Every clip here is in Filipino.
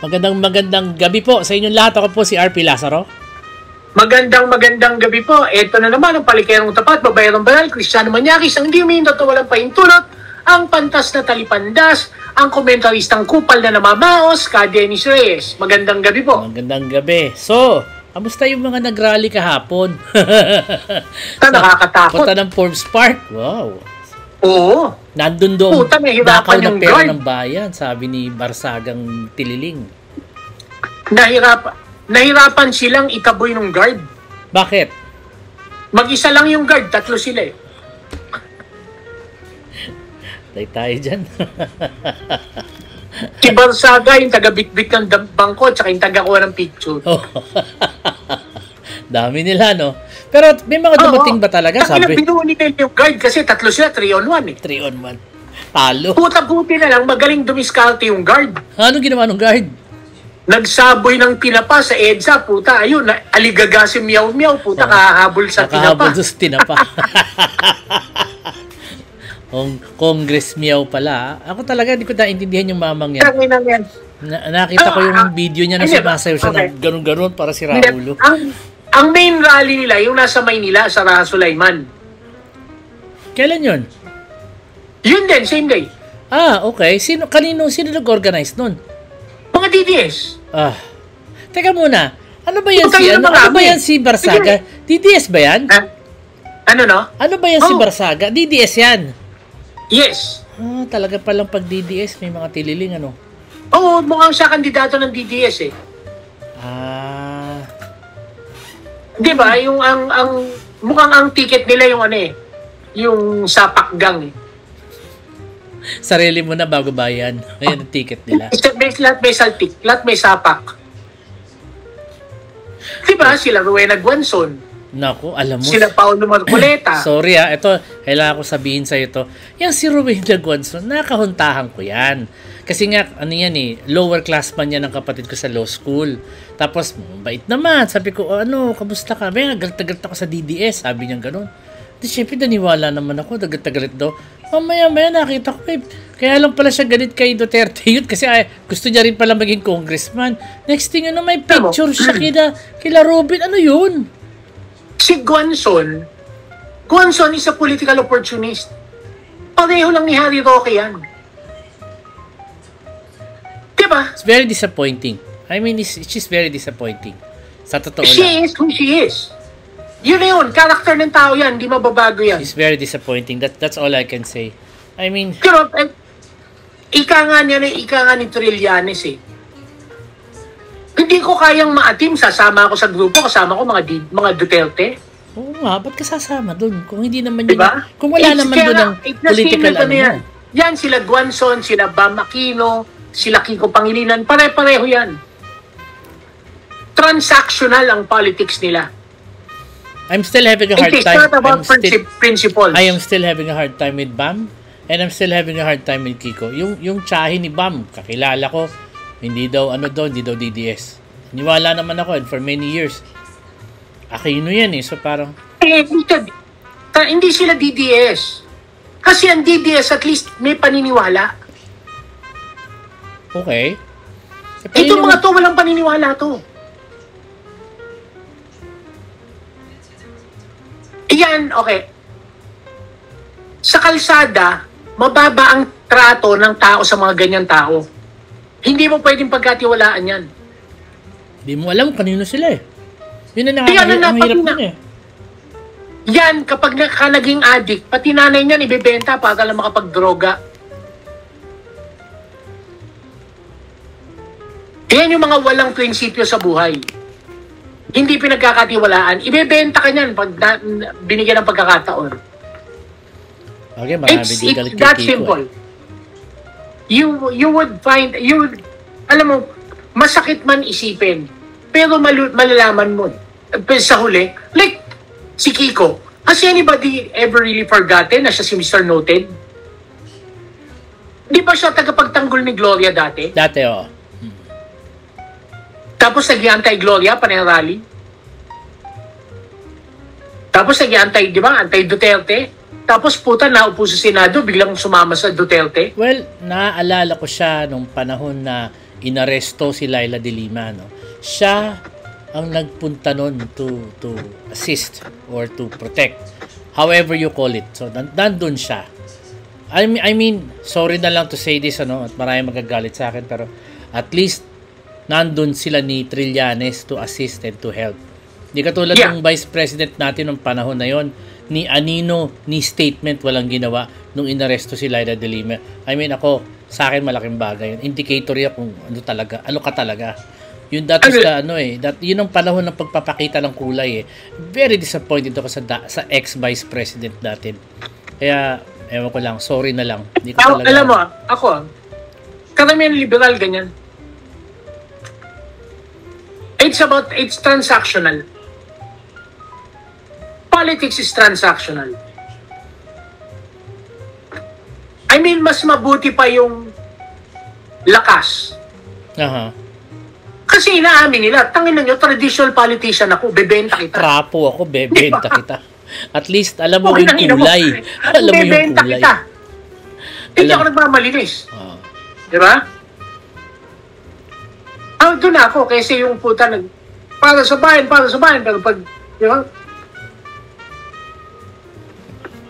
Magandang gabi po sa inyong lahat. Ako po si RP Lazaro. Magandang gabi po. Ito na naman ang palikerong tapat, babayarang banal, Cristiano Manyakis, ang di umindot na walang pahintulot, ang pantas na talipandas, ang komentaristang kupal na namamaos, ka Dennis Reyes. Magandang gabi po. Magandang gabi. So, kamusta yung mga nag-rally kahapon? Nakakatakot. Punta ng Forbes Park. Wow. Oo. Nandun doon, nakaw ng pera guard ng bayan, sabi ni Barsagang Tililing. Nahirapan silang itaboy ng guard. Bakit? Mag-isa lang yung guard, tatlo sila eh. Tayo dyan. Si Barsaga, yung taga-bitbit ng bangko, tsaka yung taga-kuha ng picture. Oh. Dami nila, no? Pero may mga dumating ba talaga? Sabi, binuo nila yung guard kasi tatlo sila, 3-on-1 eh. 3-on-1. Talo. Puta-puti na lang, magaling dumiskarte yung guard. Ano ginawa ng guard? Nagsaboy ng tinapa sa EDSA, puta, ayun, aligaga si Meow Meow, puta, kahabol sa tinapa. Kahabol sa tinapa. Congress Meow pala. Ako talaga, hindi ko naintindihan yung mamang yan. Nakita ko yung video niya na sumasayaw siya ng ganun-ganun para si Raulo. Ang main rally nila, yung nasa Maynila, sa Raha Sulaiman. Kailan yun? Yun din, same day. Ah, okay. Sino nag-organize nun? Mga DDS. Teka muna. Ano ba yan si Barsaga? DDS ba yan? Ano no? Ano ba yan si Barsaga? DDS yan? Yes. Talaga palang pag DDS may mga tililing ano? Oo, mukhang siya kandidato ng DDS eh. Di ba? Yung mukhang ang ticket nila yung ano eh. Yung sapak gang eh. Sarili mo na bago bayan. Ayan ang ticket nila. Lahat may saltik. Lahat may sapak. Diba? Sila Rowena Guanzon. Naku, alam mo. Sila Paulo Marcoleta. Sorry ito, kailangan ko sabihin sa'yo ito. Yan si Rowena Guanzon, nakahuntahan ko yan. Kasi nga, ano yan eh, lower class man yan ng kapatid ko sa law school. Tapos, bait naman. Sabi ko, kamusta ka? May galit ako sa DDS. Sabi niya gano'n. Di syempre, naniwala naman ako. Galit daw. Mamaya nakita ko eh. Kaya lang pala siya galit kay Duterte yun. Kasi gusto niya rin pala maging congressman. Next thing, may picture siya kila Robin. Ano yun? Si Guanzon is a political opportunist. Pareho lang ni Harry Roque yan. Diba? It's very disappointing. I mean, she's very disappointing. Sa totoo lang. She is who she is. Yun na yun. Karakter ng tao yan. Hindi mababago yan. She's very disappointing. That's all I can say. I mean... Pero, ika nga ni Trillanes eh. Hindi ko kayang maatim. Sasama ako sa grupo. Kasama ko mga Duterte. Oo nga. Ba't ka sasama doon? Kung hindi naman diba? Kung wala naman doon ang political ano yan. Yan sila Guanzon, sila Bam Aquino, sila Kiko Pangilinan. Pare-pareho yan. Transactional ang politics nila. I'm still having a hard time. It's not about principles. I am still having a hard time with Bam. And I'm still having a hard time with Kiko. Yung tsahin ni Bam, kakilala ko. Hindi daw DDS. Niwala naman ako for many years. Aquino yan eh. So parang... hindi sila DDS. Kasi ang DDS at least may paniniwala. Okay. Itong mga to, walang paniniwala to. Iyan, okay. Sa kalsada, mababa ang trato ng tao sa mga ganyan tao. Hindi mo pwedeng pagkatiwalaan yan. Hindi mo alam kanino sila eh. Yun na ang hirap nun eh. Yan, kapag naging addict, pati nanay niyan ibibenta para lang makapagdroga. Yan yung mga walang prinsipyo sa buhay. Hindi pinagkakatiwalaan. Ibebenta ka niyan pag binigyan ng pagkakataon. Okay, marami din galit it's that simple. You would find, alam mo, masakit man isipin, pero malalaman mo sa huli, like si Kiko, has anybody ever really forgotten na siya si Mr. Noted? Di ba siya tagapagtanggol ni Gloria dati? Dati, oo. Tapos nag-i-anti-Gloria, panay-rally. Tapos nag-i-anti, di ba, anti-Duterte. Tapos puta, naupo sa Senado, biglang sumama sa Duterte. Well, naaalala ko siya nung panahon na inaresto si Laila de Lima, no? Siya ang nagpunta nun to assist or to protect, however you call it. So nandun siya. I mean, sorry na lang to say this, ano, at maraming magagalit sa akin, pero at least nandun sila ni Trillanes to assist and to help. Hindi katulad ng Vice President natin ng panahon na yon, ni anino, ni statement walang ginawa nung inaresto si Laila de Lima. I mean, ako, sa akin malaking bagay yun. Indicator yan kung ano ka talaga. Yun yun ang panahon ng pagpapakita ng kulay eh. Very disappointed ako sa ex-Vice President natin. Kaya, ewan ko lang, sorry na lang. Hindi ko talaga... Alam mo, ako, karamihan liberal ganyan. It's transactional. Politics is transactional. I mean, mas mabuti pa yung lakas. Aha. Kasi inaamin nila, tangin nyo, traditional politician ako, bebenta kita. Trapo ako, bebenta kita. At least, alam mo yung kulay. Alam mo yung kulay. Hindi ako nagmamalinis. Diba? Doon ako, kasi yung puta para sa bayan, pero pag, diba?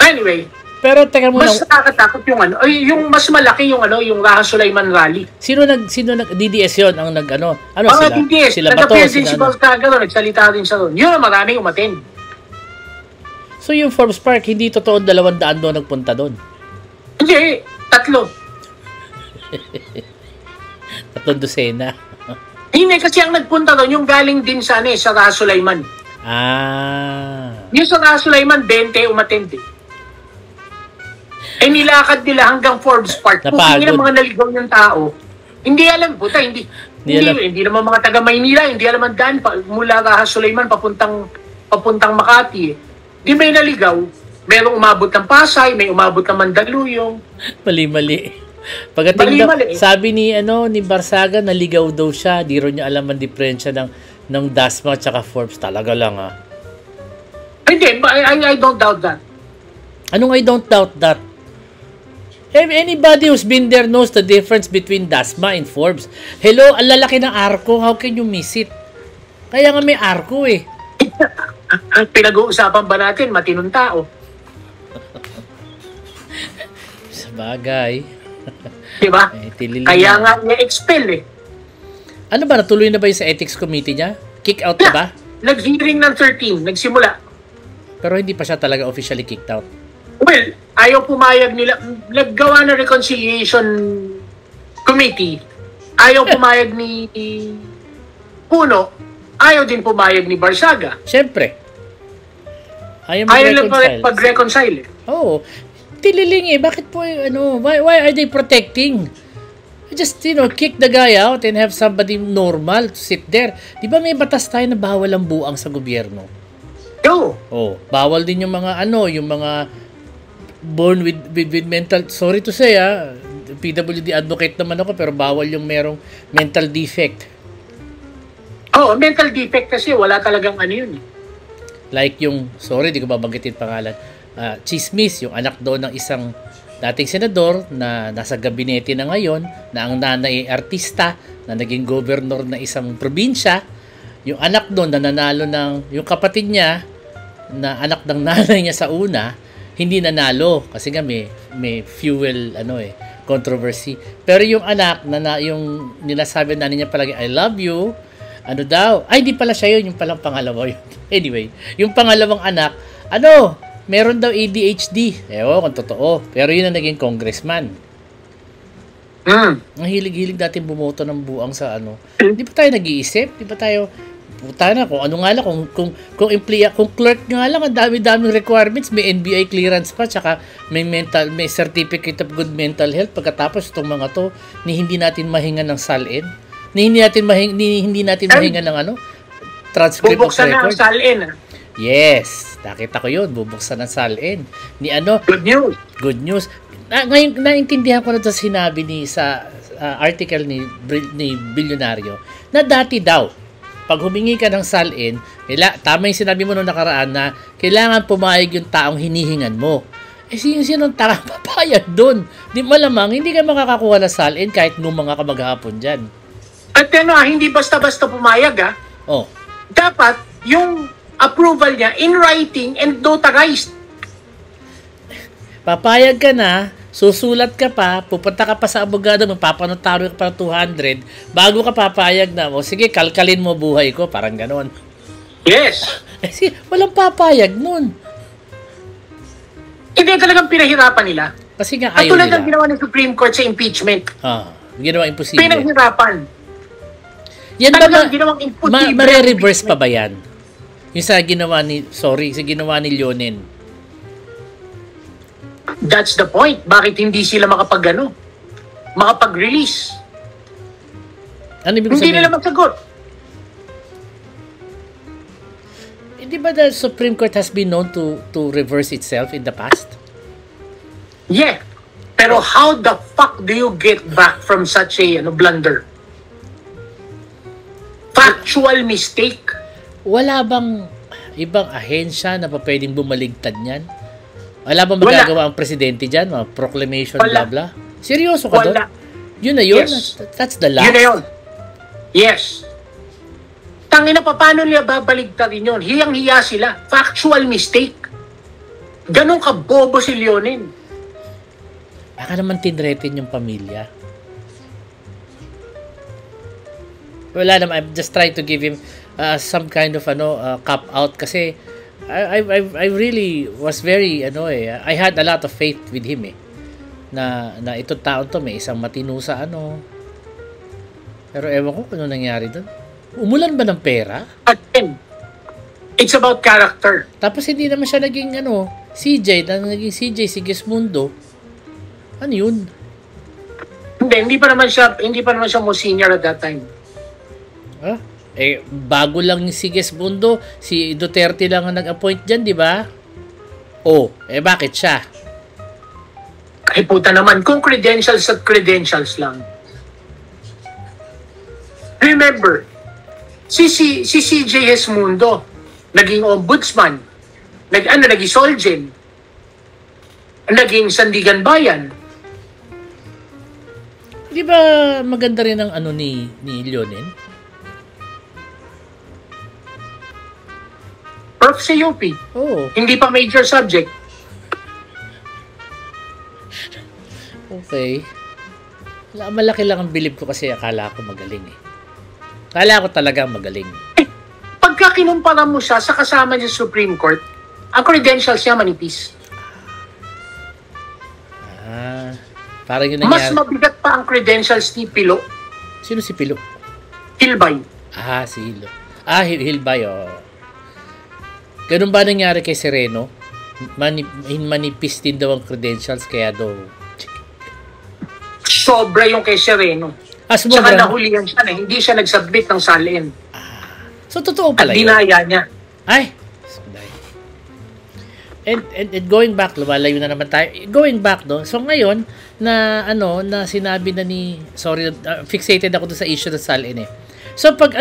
Anyway, pero teka muna, mas nakakatakot yung mas malaki yung yung Raha Sulaiman rally. Sino DDS yon ang sila? DDS. Sila ba to? Si Baltaga nagsalita din sa doon. Yun, maraming umattend. So yung Forbes Park, hindi totoo 200 doon nagpunta doon? Hindi, 3. 3 dosena. Hindi, kasi ang nagpunta doon, yung galing din sa Raha Sulaiman. Yung sa Raha Sulaiman, 20 umattend eh. Nilakad nila hanggang Forbes Park. Kung hindi ng mga naligaw ng tao, hindi alam, puta, hindi naman mga taga Maynila, hindi alam ang daan mula Raha Sulaiman papuntang Makati. Di may naligaw, merong umabot ng Pasay, may umabot ng Mandaluyong. Mali. Pagdating sabi ni Barsaga, naligaw daw siya, di rin niya alam ang diferensya ng Dasma at Forbes. Talaga lang Hindi, I don't doubt that. Anong I don't doubt that? Anybody who's been there knows the difference between Dasma and Forbes. Hello, ang lalaki ng arko. How can you miss it? Kaya nga may arko eh. Pinag-uusapan ba natin matinong tao? Sa bagay. Diba? Kaya nga niya-expel eh. Ano ba? Natuloy na ba yung sa ethics committee niya? Kick out na ba? Nag-hearing ng 13. Nagsimula. Pero hindi pa siya talaga officially kicked out. Well, ayaw pumayag nila. Naggawa ng reconciliation committee. Ayaw pumayag ni Puno. Ayaw din pumayag ni Barsaga. Siyempre. Ayaw lang pag-reconcile. Oo. Tililing eh. Bakit po, why are they protecting? Just, kick the guy out and have somebody normal to sit there. Di ba may batas tayo na bawal ang buang sa gobyerno? Oh, bawal din yung mga yung mga born with mental, sorry to say PWD advocate naman ako, pero bawal yung merong mental defect. Mental defect kasi wala talagang yun. Like yung, sorry, di ko babanggitin pangalan, Chismis, yung anak doon ng isang dating senador na nasa gabinete na ngayon, na ang nanay ay artista, na naging governor ng isang probinsya. Yung anak doon na nanalo yung kapatid niya, na anak ng nanay niya sa una, hindi nanalo kasi nga may fuel controversy. Pero yung anak yung nilasabi na niya palagi, I love you, hindi pala siya yun, yung palang pangalawa yun. Anyway, yung pangalawang anak, meron daw ADHD. Ewan kung totoo. Pero yun ang naging congressman. Ang hilig-hilig natin bumoto ng buang sa Di ba tayo nag-iisip? Di ba tayo puta na kung nga lang, kung clerk nga lang, ang dami-daming requirements, may NBI clearance pa, tsaka may certificate of good mental health. Pagkatapos itong mga to, hindi natin mahinga ng SALN, hindi natin mahinga ng transcript of record. Bubuksan na ang SALN. Yes, nakita ko yun, bubuksan ng SALN. Good news. Ngayon, naintindihan ko na ito sinabi sa article ni Bilyonaryo, na dati daw, pag humingi ka ng SALN, tama yung sinabi mo nung nakaraan na kailangan pumayag yung taong hinihingan mo. Sino ang tara papayag doon? Di malamang, hindi ka makakakuha ng SALN kahit nung mga ka maghapon dyan. At hindi basta-basta pumayag Oh. Dapat yung approval niya in writing and notarized. Papayag ka na, susulat ka pa, pupunta ka pa sa abogado, magpapanotaro ka pa ng 200, bago ka papayag na, sige, kalkalin mo buhay ko, parang ganon. Yes. Kasi walang papayag nun. Hindi talagang pinahirapan nila. Kasi nga ayaw tulad nila. ng ginawa ng Supreme Court sa impeachment. Ginawa imposible. Pinahirapan. Yan ba ginawang imposible. Mare-reverse pa ba yan? Yung sa ginawa ni Leonen. That's the point. Bakit hindi sila makapag-release? Ano ibig Hindi sabihin? nila magsagot. Hindi ba the Supreme Court has been known to reverse itself in the past? Yeah. Pero how the fuck do you get back from such a blunder? Factual mistake. Wala bang ibang ahensya na pa pwedeng bumaligtad niyan? Wala bang magagawa ang presidente dyan? Proclamation, blah blah? Seryoso ka doon? Yun na yun? Yes. That's the last? Yun na yun. Yes. Tangina pa, paano nila babaligtarin yun? Hiyang-hiya sila. Factual mistake. Ganon ka bobo si Leonen. Baka naman tinretin yung pamilya. Wala naman. I'm just trying to give him some kind of cop out kasi I really was very I had a lot of faith with him na itong taon to may isang matino sa pero ewan ko kung ano nangyari doon. Umulan ba ng pera? Again, it's about character. Tapos hindi naman siya naging CJ, naging CJ Sigismundo. Ano yun? Hindi pa naman siya mo senior at that time. Bago lang yung Sigismundo, si Duterte lang ang nag-appoint dyan, di ba? Bakit siya? Ay puta naman, kung credentials at credentials lang. Remember, si CJ Hesmundo, naging ombudsman, naging Solgen, naging Sandigan Bayan. Di ba maganda rin ang ni Leonen? Prof sa UP. Hindi pa major subject. Okay. Malaki lang ang bilib ko kasi akala ko magaling Akala ko talaga magaling. Pagka kinumpara mo siya sa kasama niya sa Supreme Court, ang credentials niya manipis. Parang yun nangyari. Mas mabigat pa ang credentials ni Pilo. Sino si Pilo? Hilbay. Si Hilo. Hilbay, Ganun ba nangyari kay Sereno? Manipis din daw ang credentials kaya daw sobra yung kay Sereno. Saka nahulihan siya na hindi siya nag-submit ng salin. So totoo pala yun? At dinaya niya. And going back, lumalayo na naman tayo. Going back so ngayon na sinabi na fixated ako doon sa issue ng salin So pag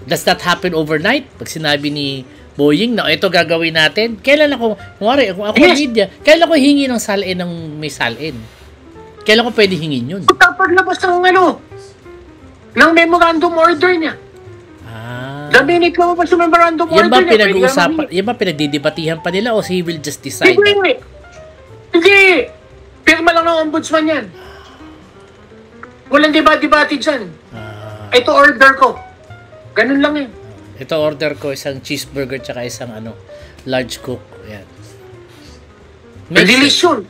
does that happen overnight? Pag sinabi ni Boying na ito gagawin natin, kailan ako media, kailan ko hingi ng salin ng may salin? Kailan ko pwede hingin yun? Paglabas ng memorandum order niya. The minute lumabas yung memorandum order niya, yan ba pinagdidebatihan pa nila o he will just decide? Hindi. Pirma lang ng ombudsman yan. Walang debate dyan. Ito order ko. Ganun lang Ito order ko isang cheeseburger tsaka isang large coke. Yan. Release yun.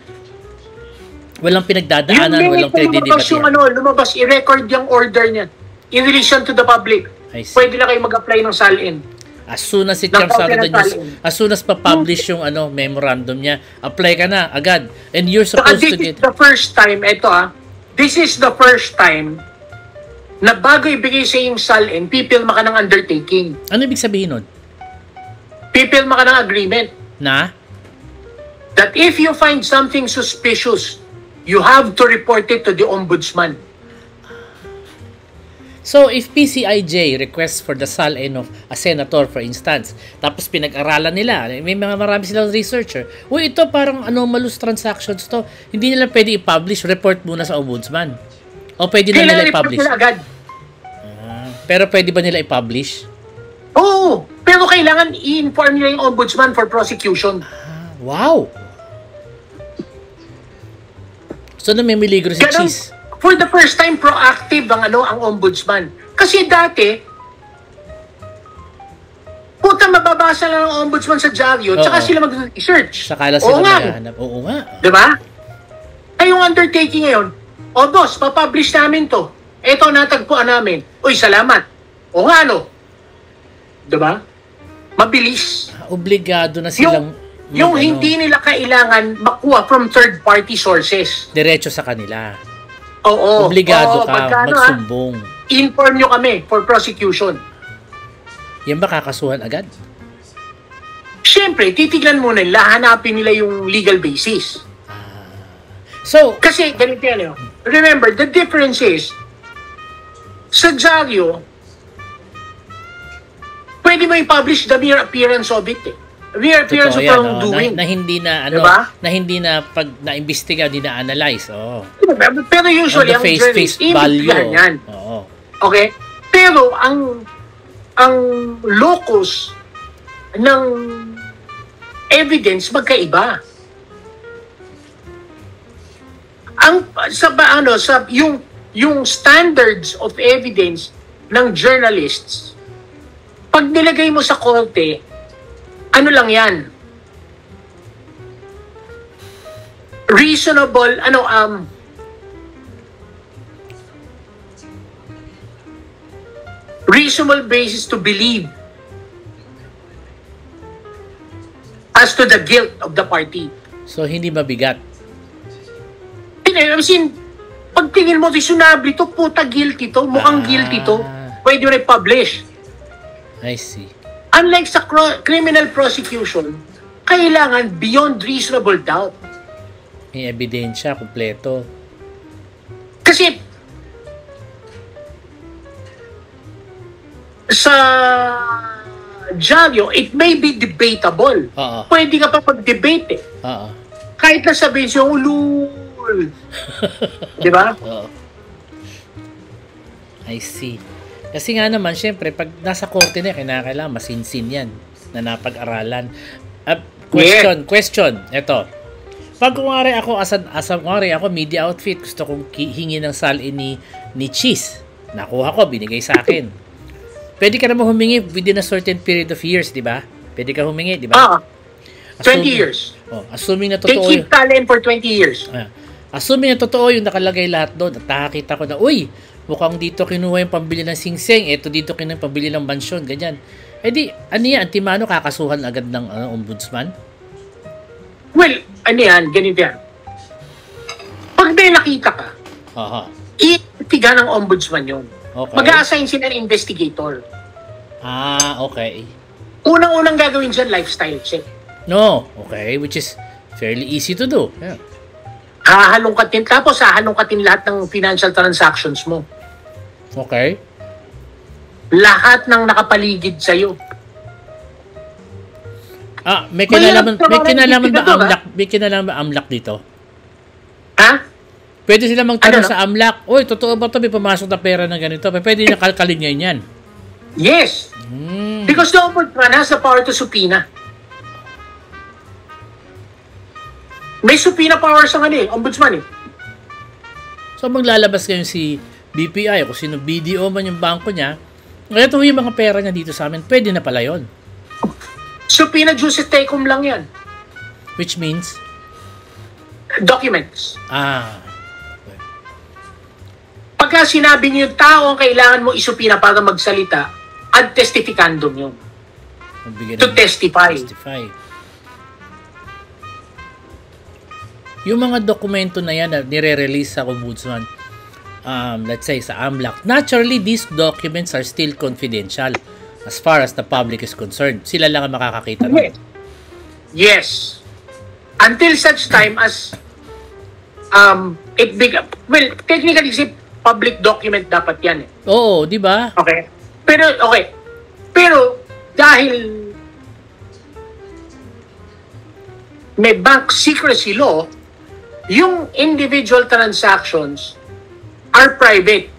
Walang pinagdadaanan, walang pinagdidebatihan. Lumabas, i-record yung order niya. I-release yan to the public. Pwede na kayo mag-apply ng salin. As soon as it comes out of the news, as soon as pa-publish yung memorandum niya, apply ka na agad. And you're supposed to get... This is the first time, this is the first time na bago ibigay sa yung salin, pipilma ka ng undertaking. Ano ibig sabihin nun? Pipilma ka ng agreement. Na? That if you find something suspicious, you have to report it to the ombudsman. So, if PCIJ requests for the salin of a senator, for instance, tapos pinag-aralan nila, may marami silang researcher, ito parang anomalous transactions to, hindi nila pwede i-publish, report muna sa ombudsman. O pwede na nila i-publish? Nila agad. Pero pwede ba nila i-publish? Oo, pero kailangan i-inform nila yung ombudsman for prosecution. Wow! So, namimiligro si Ganun, Cheese. for the first time, proactive ang ombudsman. Kasi dati, puta mababasa lang ang ombudsman sa dyaryo, tsaka sila mag-research. Sakala sila maghahanap. Oo nga. Diba? Ay, yung undertaking ngayon, boss, papublish namin to. Eto, natagpuan namin. Uy, salamat. O nga, diba? Mabilis. Obligado na silang... Yung hindi nila kailangan makuha from third-party sources. Diretso sa kanila. Oo. Obligado ka magsumbong. Inform nyo kami for prosecution. Yan ba kakasuhan agad? Siyempre, titignan muna nila, hanapin nila yung legal basis. So, kasi, ganito yan. Remember, the difference is, sa dyaryo, pwede mo i-publish the mere appearance of it. Mere appearance of wrongdoing. Na hindi na, diba? na hindi na pag na-imbestiga, hindi na-analyze. Oh. Pero usually, ang face value. Yan. Oo. Okay? Pero, ang locus ng evidence magkaiba. Yung standards of evidence ng journalists, pag nilagay mo sa korte, ano lang yan? Reasonable, reasonable basis to believe as to the guilt of the party. So, hindi mabigat. Pagtingin mo, sinabi to, puta, guilty to, mukhang guilty to, pwede rin publish. I see. Unlike sa criminal prosecution, kailangan beyond reasonable doubt. May ebidensya, kumpleto. Kasi, sa dyaryo, it may be debatable. Pwede ka pa pag-debate eh. Kahit na sabihin siya, ulul. Di ba? I see. Kasi nga naman, syempre, pag nasa korte na, kailangan masinsin yan na napag-aralan. Question. Ito. Pag kumari ako, kumari ako, media outfit, gusto kong hingi ng salin ni Cheese. Nakuha ko, binigay sa akin. Pwede ka naman humingi within a certain period of years, di ba? Pwede ka humingi, di ba? 20 years. Assuming na totoo. They keep talent for 20 years. Assuming na totoo yung nakalagay lahat doon at nakakita ko na, uy, mukhang dito kinuha yung pambili ng singsing, eto dito kinuha yung pambili ng mansyon, ganyan. Eh di, ano yan, Antimano, kakasuhan agad ng ombudsman? Well, ano yan, ganito yan. Pag may nakita ka, iitiga ng ombudsman yun. Okay. Mag-a-assign sila ng investigator. Okay. Unang-unang gagawin dyan, lifestyle check. No, okay, which is fairly easy to do. Yeah. Tapos hahalongkatin lahat ng financial transactions mo. Okay. Lahat ng nakapaligid sa'yo. May kinalaman ba AMLAC dito? Ha? Pwede sila magtanong sa AMLAC, oy, totoo ba ito? May pumasok na pera ng ganito. Pwede nila kalkalin ngayon yan. Yes. Because the ombudsman has the power to subpoena. May subpoena power sa ombudsman eh. So maglalabas ngayon si BPI, kung sino BDO man yung bangko niya, ito yung mga pera niya dito sa amin, pwede na pala yun. Subpoena juice tecum lang yan. Which means? Documents. Pagka sinabi niyo yung tao ang kailangan mo isupina para magsalita, ad testificandum yun. To testify. Yung mga dokumento na yan na nire-release sa ombudsman, let's say sa AMLAC, naturally these documents are still confidential as far as the public is concerned. Sila lang ang makakakita nun. Yes. Until such time as technically public document dapat yan eh. Oo, di ba? Okay. Pero dahil may bank secrecy law, yung individual transactions are private.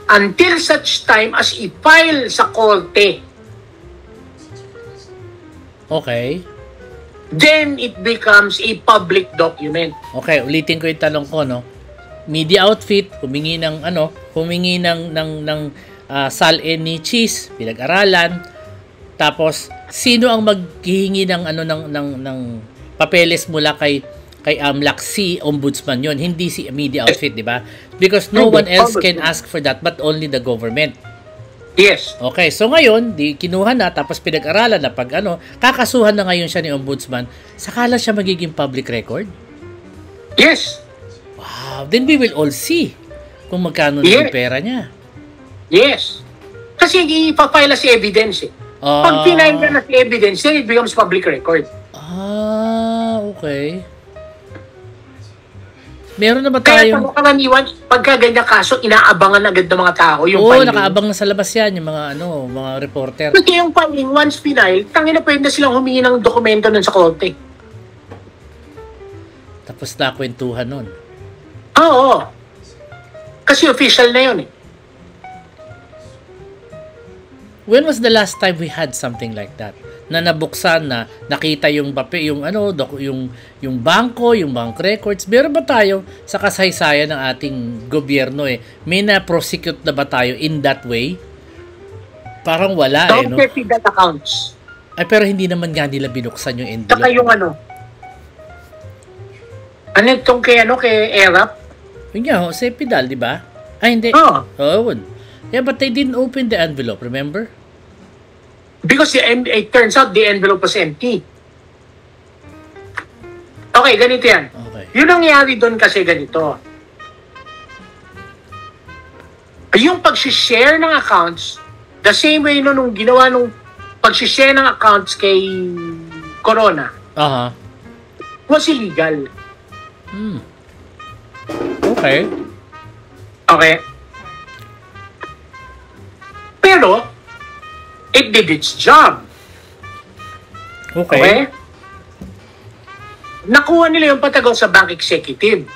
until such time as i-file sa korte. Okay. Then it becomes a public document. Okay, ulitin ko yung tanong ko, no? Media outfit, humingi ng SALN ni Cheese, pinag-aralan. Tapos sino ang maghihingi ng papeles mula kay AMLAC? Si ombudsman yon, hindi si media outfit, di ba? Because no one else can ask for that but only the government. Yes. Okay, so ngayon, kinuha na, tapos pinag-aralan na kakasuhan na ngayon siya ni ombudsman, saka lang siya magiging public record? Yes. Wow, then we will all see kung magkano na yung pera niya. Yes. Kasi ipapile si evidence eh. Pag pinail na si evidence, then it becomes public record. Okay. Meron na ba Kaya tayong... karaniwan, pagka ganyan kaso, inaabangan agad ng mga tao yung Oo, filing. nakaabang na sa labas yan, yung mga reporter. Kasi yung filing, once pinail, tangina pwede na silang humingi ng dokumento nun sa korte. Tapos nakwentuhan nun. Oo. Kasi official na yun eh. When was the last time we had something like that? Na nabuksan na nakita yung yung bangko, yung bank records. Meron ba tayo sa kasaysayan ng ating gobyerno may na-prosecute na ba tayo in that way? Parang wala Don't no? that accounts. Ay, pero hindi naman nga nila binuksan yung envelope. Saka yung ano itong kay ERAP? Yun nga, Jose Pidal, di ba? Ay, hindi. Oo. Yeah, but they didn't open the envelope, remember? Because it turns out the envelope was empty. Okay, ganito yan. Okay. Yung nangyari doon kasi ganito. Yung pag-share ng accounts, the same way nung ginawa nung pag-share ng accounts kay Corona, was illegal. Okay. Okay. Pero, it did its job. Okay. Nakuha nila yung patagaw sa bank executive.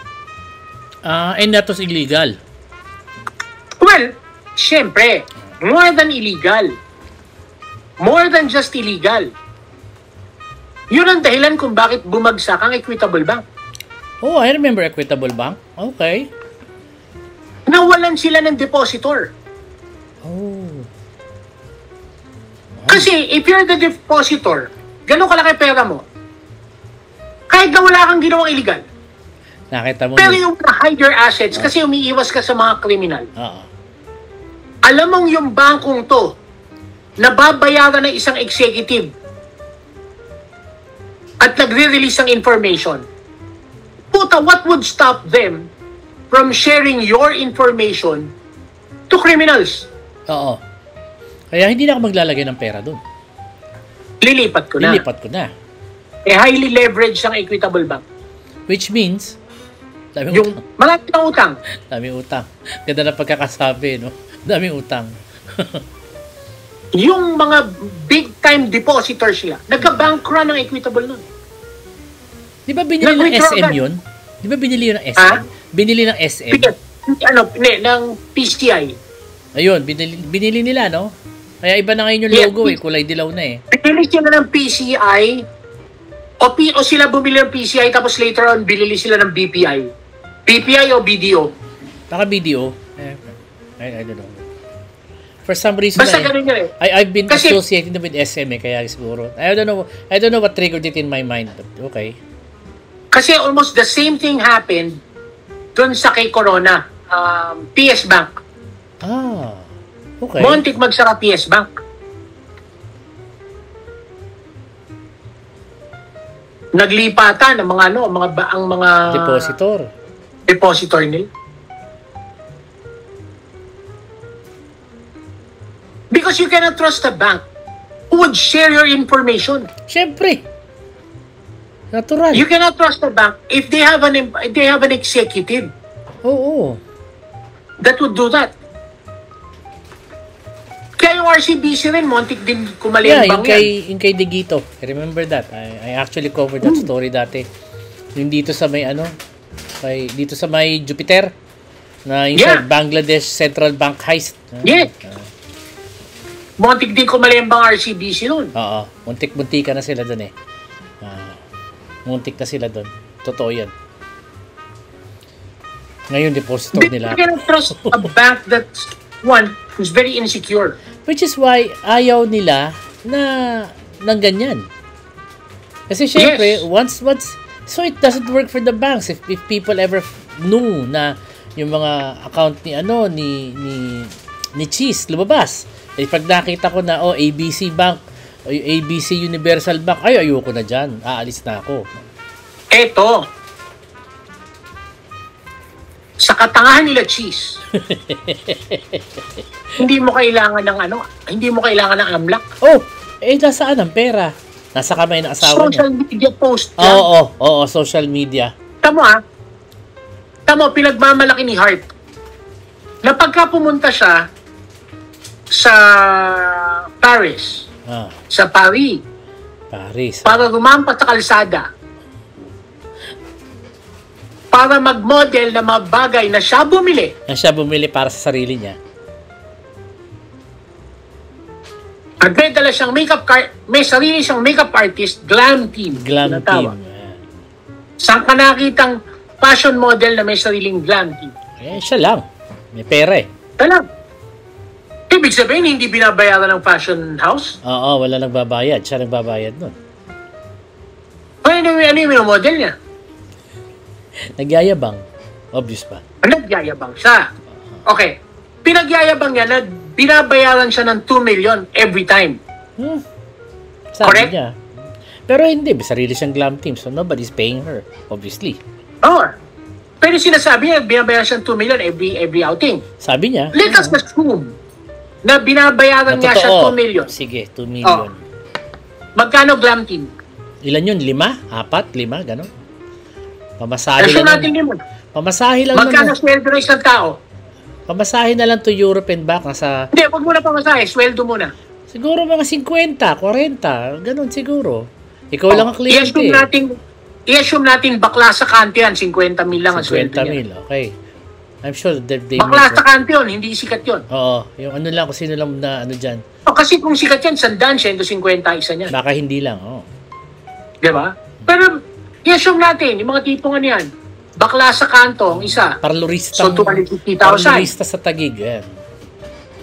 And that was illegal. Well, syempre, more than illegal. More than just illegal. Yun ang dahilan kung bakit bumagsak ang Equitable Bank. Oh, I remember Equitable Bank. Okay. Nawalan sila ng depositor. Oh. Kasi if you're the depositor, gano'ng kalaki pera mo, kahit na wala kang ginawang illegal. Nakita mo. Pero yung hide your assets kasi umiiwas ka sa mga kriminal. Oo. Alam mong yung bankong to, nababayaran ng isang executive at nagre-release ng information. Puta, what would stop them from sharing your information to criminals? Oo. Kaya hindi na ako maglalagay ng pera doon. Lilipat ko na. Lilipat ko na. Highly leveraged ang Equitable Bank. Which means, daming Yung utang. malaki ng utang. Daming utang. Ganda na pagkakasabi, no? Daming utang. Yung mga big-time depositors sila, nagka-bank run ng Equitable nun. Di ba binili ng SM yun? Di ba binili ng SM? Ha? Binili ng SM? Ng PCI. Ayun, binili nila, no? Kaya iba na ngayon yung logo kulay dilaw na Binili sila ng PCI o sila bumili ng PCI tapos later on binili sila ng BPI. BPI o BDO? Baka BDO. I don't know. For some reason, Basta ganun yun I've been Kasi, associated with SM kaya siguro. I don't know what triggered it in my mind, but okay. Kasi almost the same thing happened dun sa kay Corona, PS Bank. Okay. Muntik magsara PS Bank. Naglipatan ang mga depositor nila. Because you cannot trust a bank who would share your information. Siyempre. Natural. You cannot trust a bank if they have an executive. Oo. That would do that. Kaya yung RCBC rin, montik din kumalimbang yung kay Digito. I remember that. I actually covered that story dati. Yung dito sa may dito sa may Jupiter. Na yung sa Bangladesh Central Bank heist. Yeah. Muntik din kumalembang RCBC nun. Oo. Muntik-muntika na sila doon eh. Muntik na sila doon. Totoo yan. Ngayon, depositor nila. You cannot trust a bank that's one who's very insecure. Which is why ayaw nila ng ganyan. Kasi syempre, once so it doesn't work for the banks if people ever knew na yung mga account ni Cheese lumabas. Eh, pag nakita ko na ABC Bank, ABC Universal Bank, ayoko na dyan. Aalis na ako. Eto. Sa katangahan nila Cheese. Hindi mo kailangan ng hindi mo kailangan ng AMLAC. Nasaan ang pera? Nasa kamay ng asawa niya. Social media post. Oo, social media. Tamo, pinagmamalaki ni Hart. Na pagka pumunta siya sa Paris, sa Paris, para rumampa sa kalsada, para mag-model na mga bagay na siya bumili. Para sa sarili niya. At may dala siyang may sarili siyang makeup artist, glam team. Saan ka nakitang fashion model na may sariling glam team? Siya lang. May pera eh. Ibig sabihin, hindi binabayaran ng fashion house? Oo, wala nagbabayad. Siya nagbabayad nun. Ano yung model niya? Nagyayabang. Obvious pa. Nagyayabang siya. Okay. Pinagyayabang niya na binabayaran siya ng 2 million every time. Sabi correct? Niya. Pero hindi. Sarili siyang glam team. So nobody's paying her. Obviously. Pero sinasabi niya, binabayaran siya ng 2 million every outing. Sabi niya. Let us assume na binabayaran niya siya 2 million. Sige, 2 million. Magkano glam team? Ilan yun? 5? 4? 5? Ganon? Pamasahe lang. Pamasahe lang. Magkano sweldo ng isang tao? Pamasahe na lang to Europe and back. Hindi, wag muna pamasahe. Sweldo muna. Siguro mga 50, 40. Ganon siguro. Ikaw lang ang kliyente. I-assume natin bakla sa kanto yan. 50 mil lang ang sweldo niya. 50 mil, okay. I'm sure they bakla sa kanto yun, hindi sikat yun. Oo, yung lang, kung sino lang na dyan. Kasi kung sikat yan, 100, 150 isa niyan. Baka hindi lang, Diba? Pero, i-assume natin, yung mga tipong yan, bakla sa kanto, ang isa. Parlorista. So, 250,000. Parlorista sa Taguig, yan.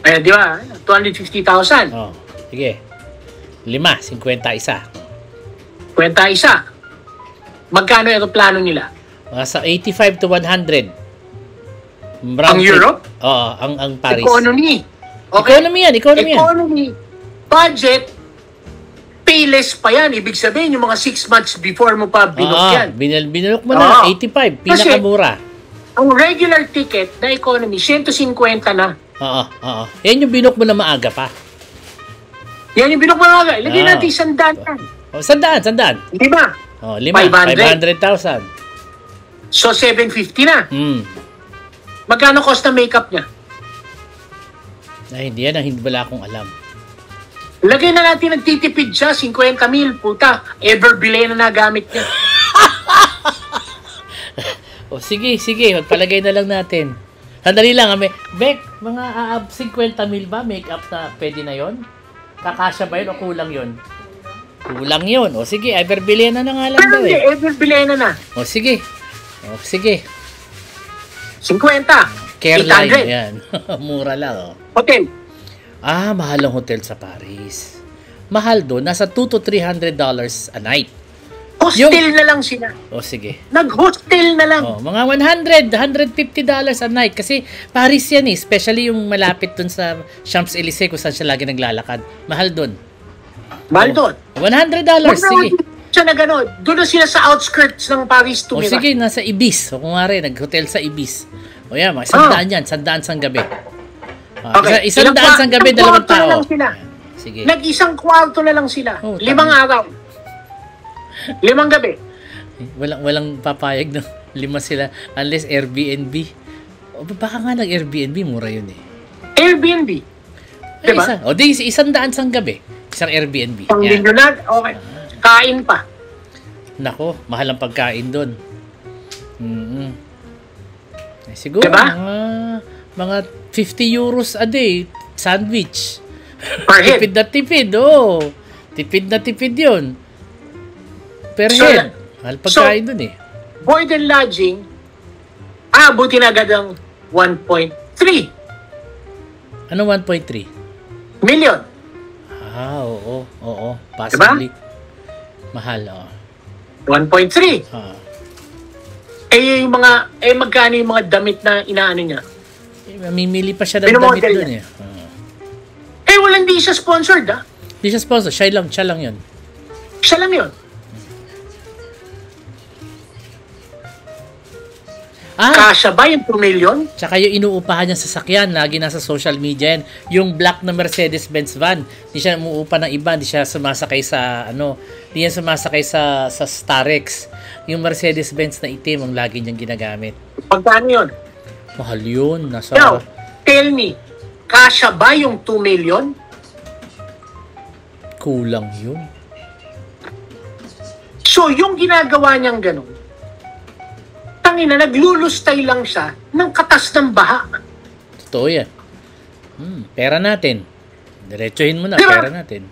Ayan, di ba? 250,000. Sige. 5, 50 isa. 50 isa. Magkano yung plano nila? Sa 85 to 100. Ang Europe? Oo, ang Paris. Economy. Okay? Economy. Budget, payless pa yan. Ibig sabihin, yung mga 6 months before mo pa binok yan. Binulok mo na. 85, pinakamura. Ang regular ticket na economy, 150 na. Oo. Yan yung binok mo na maaga pa. Yan yung binok mo na maaga. Ilagay natin 100 yan. 100. Di ba? 500,000. So, 750 na. Magkano cost na makeup niya? Hindi yan. Wala akong alam. Lagay na natin nagtitipid siya, 50 mil, puta. Ever bilay na nagamit niya. Sige. Palagay na lang natin. Sandali lang. Bek, mga 50 mil ba make-up na pwede na yon? Kakasya ba yun o kulang yun? Kulang yun. Sige, ever bilay na nga lang daw eh. Ever bilay na. Sige. 50. Careline, yan. Mura lang, Hotel. Mahal ang hotel sa Paris. Mahal doon. Nasa $200 to $300 a night. Hostel na lang sila. Sige. Nag-hostel na lang. Mga $100, $150 a night. Kasi Paris yan eh. Especially yung malapit doon sa Champs-Élysées kung saan siya lagi naglalakad. Mahal doon. $100. Sige. Siya na gano'n. Doon na sila sa outskirts ng Paris tumira. Sige, nasa Ibis. Kung nga rin, nag-hotel sa Ibis. Yan, mga 100 yan. 100 sang gabi. Okay. 100 sang gabi, 2 tao. Sige. Nag-isang kwarto na lang sila. 5 araw. 5 gabi. Walang papayag na 5 sila unless Airbnb. Baka nga nag-Airbnb, mura yun eh. Airbnb. Diba? Di 100 sang gabi. Isang Airbnb. Pang milyonar, okay. Kain pa. Nako, mahal ang pagkain doon. Siguro, Diba? mga 50 euros a day, sandwich. Per head. Tipid na tipid, oo. Tipid na tipid yun. Per So, head. Mahal pagkain dun eh. Board and lodging, abutin agad ang 1.3 Ano 1.3? million. Oo. Possibly. Mahal, oo. 1.3. Ah. Magkano yung mga damit na inaano niya? Mamimili pa siya ng Pinomodel damit dun niya. eh. Walang di siya sponsored, ha? Di siya sponsor. Siya lang yun. Siya lang yun. Kasya ba yung 2 million? Tsaka yung inuupahan niya sa sasakyan, lagi nasa social media yan. Yung black na Mercedes-Benz van, di siya umuupa ng iba, di siya sumasakay sa, di yan sumasakay sa Starex. Yung Mercedes-Benz na itim, ang lagi niyang ginagamit. Pagkano yun? Mahal yun. Now, tell me, kasya ba yung 2 million? Kulang yun. So, yung ginagawa niyang ganun, naglulustay lang siya ng katas ng baha. Totoo yan. Pera natin. Diretsuhin mo na, diba? pera natin.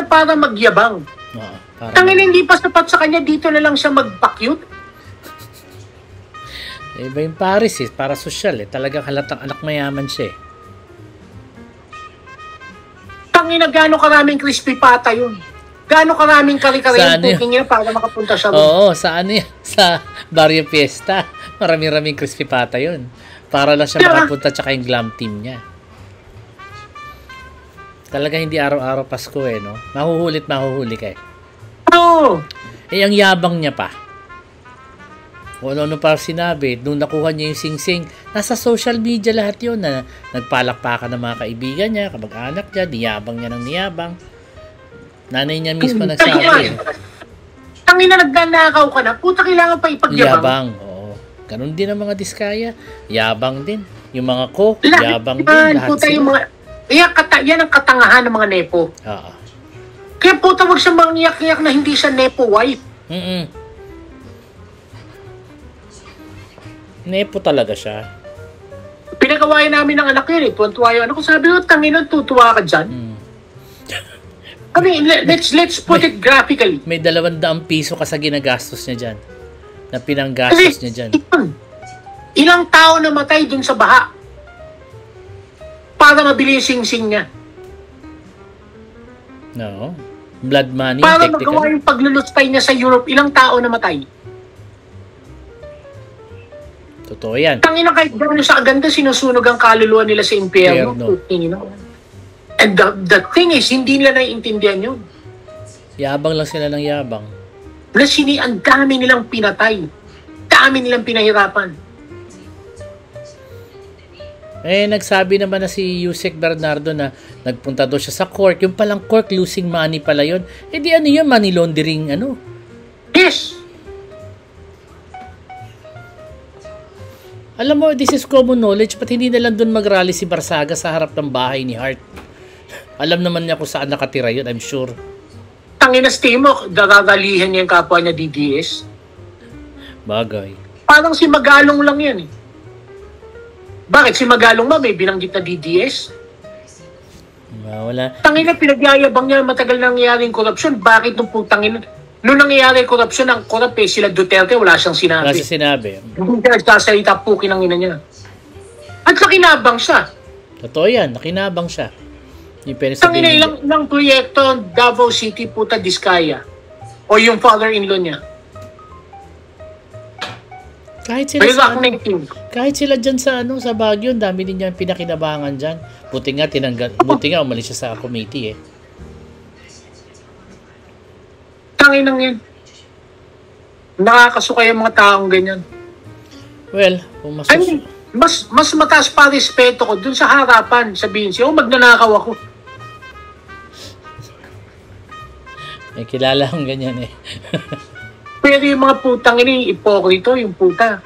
Para magyabang. Hindi pa sapat sa kanya, dito na lang siya magpakyut. Iba yung Paris eh, para sosyal eh. Talagang halatang anak mayaman siya eh. Gano'ng karaming crispy pata yun. Gano'ng karaming kari-kari yung cooking niya para makapunta siya. Oo, saan yan? Sa Barrio Fiesta. Marami-raming crispy pata yun. Para lang siya makapunta tsaka yung glam team niya. Talaga hindi araw-araw Pasko eh, no? Mahuhuli ka eh. Oo. Eh, ang yabang niya pa. O ano pa sinabi, nung nakuha niya yung sing-sing, nasa social media lahat yun na nagpalakpakan ng mga kaibigan niya, kamag-anak niya, niyabang niya ng niyabang. Nanay niya mismo nagsabi. Nagnanakaw ka na, puta kailangan pa ipagyabang. Yabang, oo. Ganun din ang mga diskaya. Yabang din. Yung mga cook, yabang din. Lahat sila. Yan ang katangahan ng mga nepo. Oo. Kaya puta wag siya mangiyak-iyak na hindi siya nepo wife. Nepo talaga siya. Pinagawain namin ng anak yun eh. Tuwan-tuwa yun. Ako sabi ko, tangina, tutuwa ka dyan. I mean, let's put it graphically. May 200 piso ka sa ginagastos niya dyan. Na pinanggastos niya dyan. Ilang tao na matay dun sa baha para mabili yung sing-sing niya. No. Blood money, para magawa yung paglulustay niya sa Europe, ilang tao na matay. Totoo yan. Tangina kahit gano'n sa aganda, sinusunog ang kaluluwa nila sa impyerno. And the thing is, hindi nila naiintindihan yun. Yabang lang sila ng yabang. Ang dami nilang pinatay. Dami nilang pinahirapan. Eh, nagsabi naman na si Yusek Bernardo na nagpunta doon siya sa court. Yung palang court, losing money pala yun. Eh di ano yun, money laundering, Yes! Alam mo, this is common knowledge, ba't hindi na lang doon mag-rally si Barsaga sa harap ng bahay ni Hart? Alam naman niya kung saan nakatira yun, I'm sure. Tanginas mo, dararalihan niya yung kapwa niya DDS. Bagay. Parang si Magalong lang yan eh. Bakit? Si Magalong ba may binanggit na DDS? Wala. Tangina, pinagyayabang niya matagal nangyayaring korupsyon. Bakit nung putangina? Nung nangyayari korupsyon, ang korap sila Duterte, wala siyang sinabi. Wala siyang sinabi. Hindi siya nagsasalita, pukin ang ina niya. At nakinabang siya. Totoo yan, nakinabang siya. Tangina, ilang proyekto, Davao City, puta, Diskaya. O yung father-in-law niya. Kahit sila dyan sa Baguio, dami din niya pinakinabangan dyan. Buti nga umalis siya sa committee eh. Tanginang yun. Nakakasukay ang mga taong ganyan. Well, kung mas mataas pa respeto ko dun sa harapan, sabihin siya, magnanakaw ako. May kilala akong ganyan eh. Pero yung mga putang ini, ipokrito, yung puta.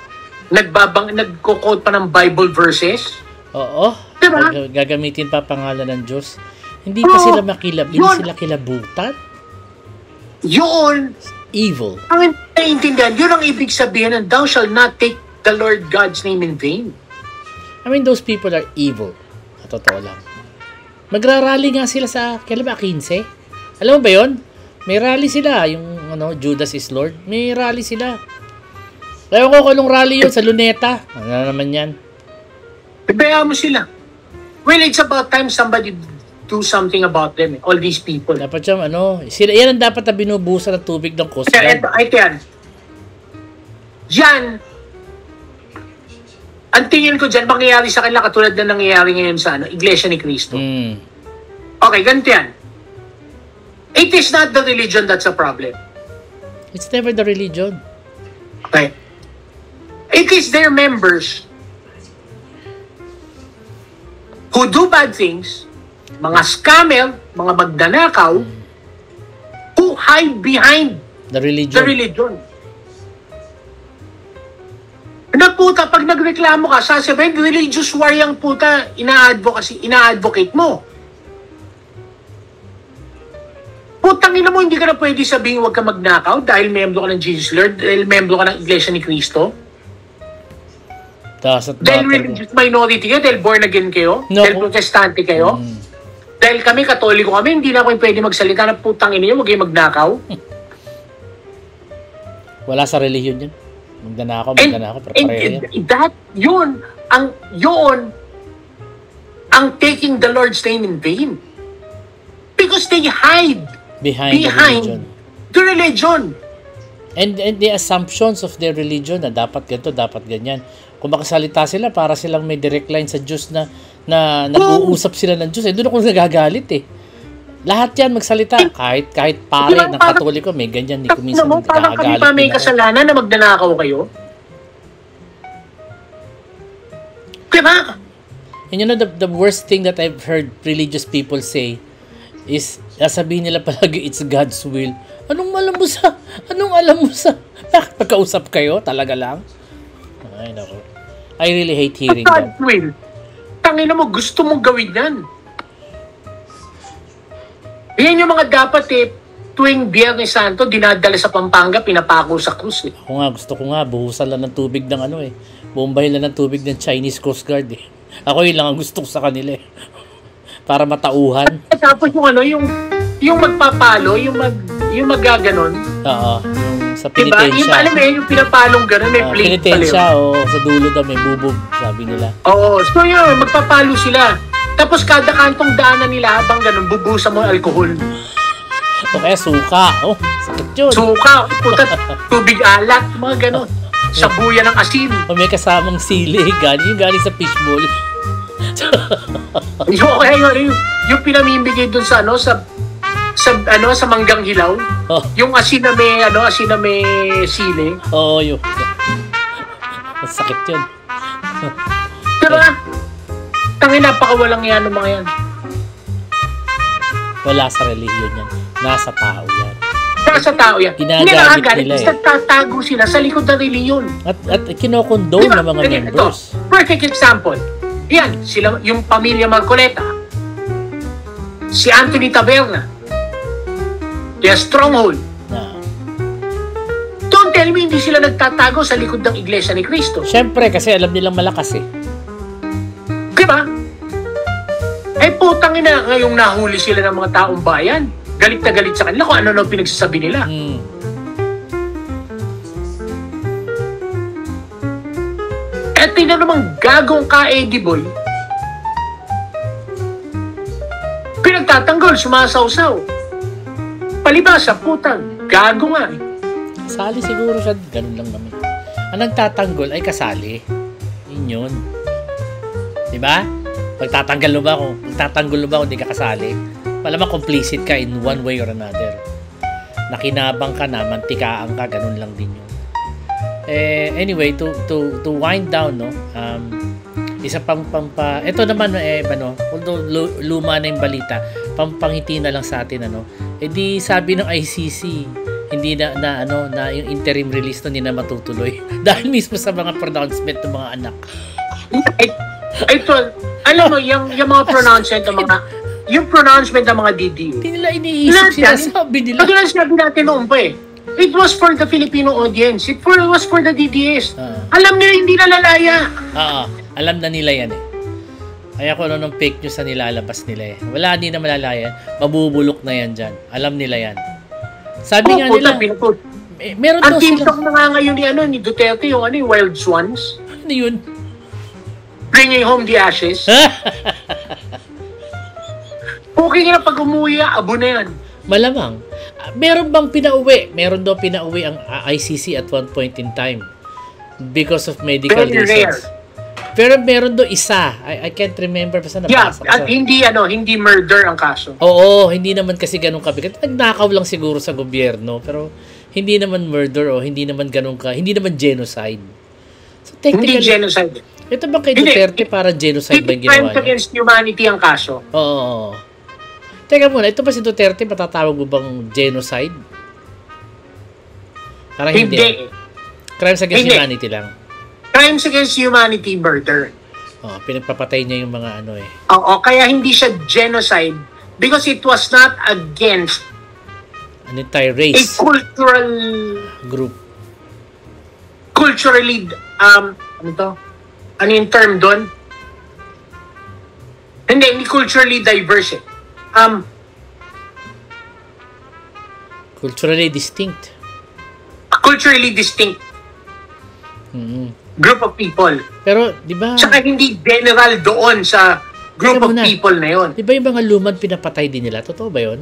Nagko-quote pa ng Bible verses. Oo. Diba? Gagamitin pa pangalan ng Diyos. Hindi pa sila makilab, hindi sila kilabutan. Yun, evil. Ang naiintindihan, yun ang ibig sabihin ng thou shall not take the Lord God's name in vain. I mean, those people are evil. Sa totoo lang. Magra-rally nga sila sa, kailan ba, 15? Alam mo ba yun? May rally sila, yung Judas is Lord. May rally sila. Ewan ko kung anong rally yun sa Luneta. Ano naman yan? Ibayaan mo sila. Well, it's about time somebody do something about them. All these people. Dapat yung sila, yan ang dapat na binubusan ng tubig ng Coast Guard. Ito yan. Diyan, ang tingin ko dyan, mangyayari sa kanila katulad na nangyayari ngayon sa Iglesia ni Cristo. Okay, ganito yan. It is not the religion that's a problem. It's never the religion. Okay. It is their members who do bad things, mga scammer, mga magdanakaw, who hide behind the religion. The religion. Na puta, pag nagreklamo ka, sasabihin, religious war yung puta, ina-advocate mo. Putang ina mo, hindi ka na pwede sabihin huwag ka magnakaw dahil membro ka ng Jesus Lord, dahil membro ka ng Iglesia ni Cristo. Dahil religious minority kayo, dahil born again kayo, dahil protestante kayo, dahil kami, katoliko kami, hindi na ako pwede magsalita na putang ina nyo, huwag kayo magnakaw. Wala sa relihiyon yan. Magnanakaw, pero pareho yan. Yun, ang taking the Lord's name in vain. Because they hide behind the religion. And the assumptions of their religion na dapat ganito, dapat ganyan. Kung makasalita sila, para silang may direct line sa Diyos na nag-uusap sila ng Diyos. Doon ako nagagalit eh. Lahat yan magsalita. Kahit pare ng Katoliko, may ganyan. Hindi ko minsan nagagalit. Parang kami pa may kasalanan na magnanakaw kayo? Diba? And you know, the worst thing that I've heard religious people say is, sasabihin nila palagi, it's God's will. Anong alam mo sa? Bakit pagkausap kayo? Talaga lang? Ay, naku. I really hate hearing that. God's will. Tangina mo, gusto mong gawin yan. Yan yung mga dapat tuwing Biyernes Santo, dinadala sa Pampanga, pinapako sa krus eh. Gusto ko nga, buhusan lang ng tubig ng bombahin lang ng tubig ng Chinese Coast Guard eh. Ako yun lang ang gusto ko sa kanila eh. Para matauhan. Tapos yung magpapalo, yung maggaganon. Oo. Sa penitensya. Diba? Alam mo yung pinapalong gano'n, may plate pala yun. Penitensya, sa dulo daw may bubog, sabi nila. Oo. So yun, magpapalo sila. Tapos kada kantong daanan nila habang ganun, bubusan mo alcohol. O kaya suka. Sakit yun. Suka, puta, tubig alat, mga ganun. Sabuyan ng asin. O may kasamang sili, galing sa fishbowl. Yung pinamimigay dun sa sa manggang hilaw. Yung asin na may sili. Oo, yun. Sakit yun. Diba? Tangin, napakawalang yan ng mga yan. Wala sa relihiyon yan. Nasa tao yan. Nasa tao yan. Ginagamit nila eh. Tatago sila sa likod ng relihiyon. At kinokondone ng mga members. Ito, perfect example. Yan, yung pamilya Marcoleta. Si Anthony Taberna. Kaya Stronghold. Don't tell me hindi sila nagtatago sa likod ng Iglesia ni Cristo. Siyempre, kasi alam nilang malakas eh. Diba? Putang ina, ngayong nahuli sila ng mga taong bayan. Galit na galit sa kanila kung ano pinagsasabi nila. Tingnan namang gagong ka-Eddie Boy. Pinagtatanggol, sumasawsaw. Palibasa, putang, gago nga eh. Kasali siguro siya, ganun lang naman. Ang nagtatanggol ay kasali. Yun. Diba? Magtatanggol ba ako, hindi ka kasali? Malamang complicit ka in one way or another. Nakinabang ka na, mantikaan ka, ganun lang din yun. Anyway, to wind down, isa pang ito naman, although luma na yung balita, pampangiti na lang sa atin, di sabi ng ICC, hindi na yung interim release hindi na matutuloy. Dahil mismo sa mga pronouncement ng mga anak. Ito, alam mo, yung mga pronouncement ng mga, yung pronouncement ng mga DDO. Hindi nila iniisip, sinasabi nila. Pag sinasabi natin noon pa It was for the Filipino audience. Was for the DDS. Ah. Alam nila hindi nalalaya. Oo, alam na nila yan eh. Kaya kung ano nung fake news na nilalabas nila eh. Wala, hindi na malalaya. Mabubulok na yan dyan. Alam nila yan. Sabi nga nila, meron ang daw TikTok sila. na nga ngayon ni Duterte, yung Wild Swans. Ano yun? Bringing home the ashes. Okay na pag umuwi, abo na yan. Malamang. Meron bang pinauwi? Meron daw pinauwi ang ICC at one point in time because of medical Very reasons. rare. Pero meron do isa. I can't remember. Basta Yeah, nabasa ko at sa- hindi murder ang kaso. Oo, hindi naman kasi ganun kabigat. Nagnakaw lang siguro sa gobyerno, pero hindi naman murder o hindi naman ganun hindi naman genocide. So Hindi technically, genocide. ito ba kay Hindi. Duterte para genocide ba yung Hindi ginawa crimes niya? against humanity ang kaso. Oo. Teka muna, ito ba si Duterte matatawag mo bang genocide? Parang hindi. Hindi. Crimes against Hindi. humanity lang. Crimes against humanity, murder. Oh, pinagpapatay niya yung mga ano eh. Oo, kaya hindi siya genocide because it was not against An entire a race group. culturally, ano to? Ano yung term doon? Hindi culturally diverse eh. Culturally distinct. Culturally distinct Mm-hmm. group of people. Pero, di ba? Tsaka hindi general doon sa group Teka of muna. people na yon. Di ba yung mga lumad pinapatay din nila? Totoo ba yun?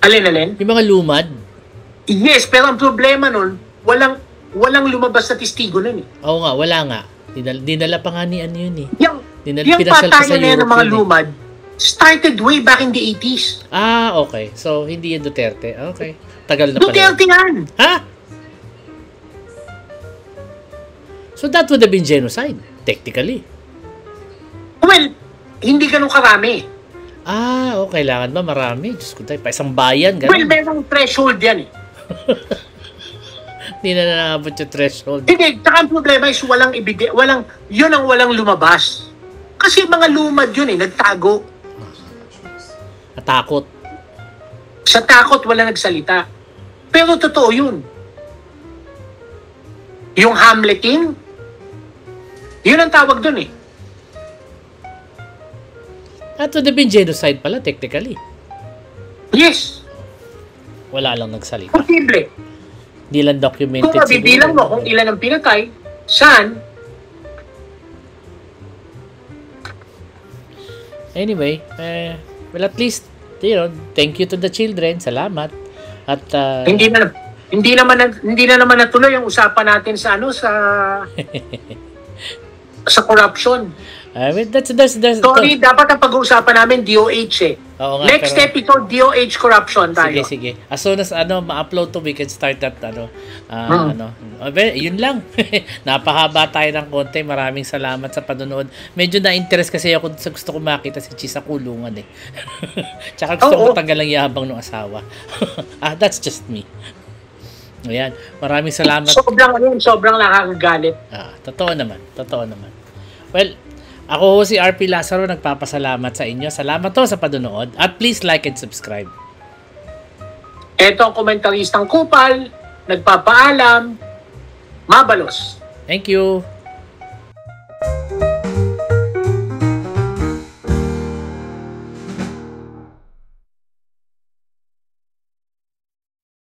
Alin? Yung mga lumad? Yes, pero ang problema nun, walang lumabas na testigo nun eh. Oo nga, wala nga. Dinala pa nga ni ano yun eh. Yung Pinasal pa sa patayan na yan ng Europe mga yun eh. lumad started way back in the 80s. Ah, okay. So, hindi yung Duterte. Okay. Tagal na pala. Duterte yan! Ha? So, that would have been genocide, technically. Well, hindi ganun karami. Ah, okay. Kailangan ba marami? Diyos ko tayo. Pa isang bayan, Well, gano'n. merong threshold yan eh. Hindi na nakabot yung threshold. Hindi, tsaka ang problema is yun ang walang lumabas. Kasi mga lumad yun eh, nagtago. Natakot. Sa takot, wala nagsalita. Pero totoo yun. Yung Hamleting, yun ang tawag dun eh. That would have been genocide pala, technically. Yes, Wala lang nagsalita. posible. Hindi lang documented Kung mabibilang mo kung ilan ang pinatay, saan? Anyway, well at least, thank you to the children. Salamat. At Hindi na naman natuloy ang usapan natin sa sa corruption. well, that's Sorry, dapat ang pag-uusapan namin DOH eh. Oo nga, Next pero- episode, DOH corruption tayo. Sige. As soon as ma-upload to, we can start that yun lang. Napahaba tayo ng konti. Maraming salamat sa panonood. Medyo na-interest kasi ako sa gusto ko makita si Chi sa kulungan eh. Tsaka gusto ko matanggal ang yabang ng asawa. That's just me. Ayan. Maraming salamat. Sobrang nakakagalit. Totoo naman. Well, ako si RP Lazaro, nagpapasalamat sa inyo. Salamat to sa panonood. At please like and subscribe. Ito ang komentaristang kupal, nagpapaalam, mabalos. Thank you.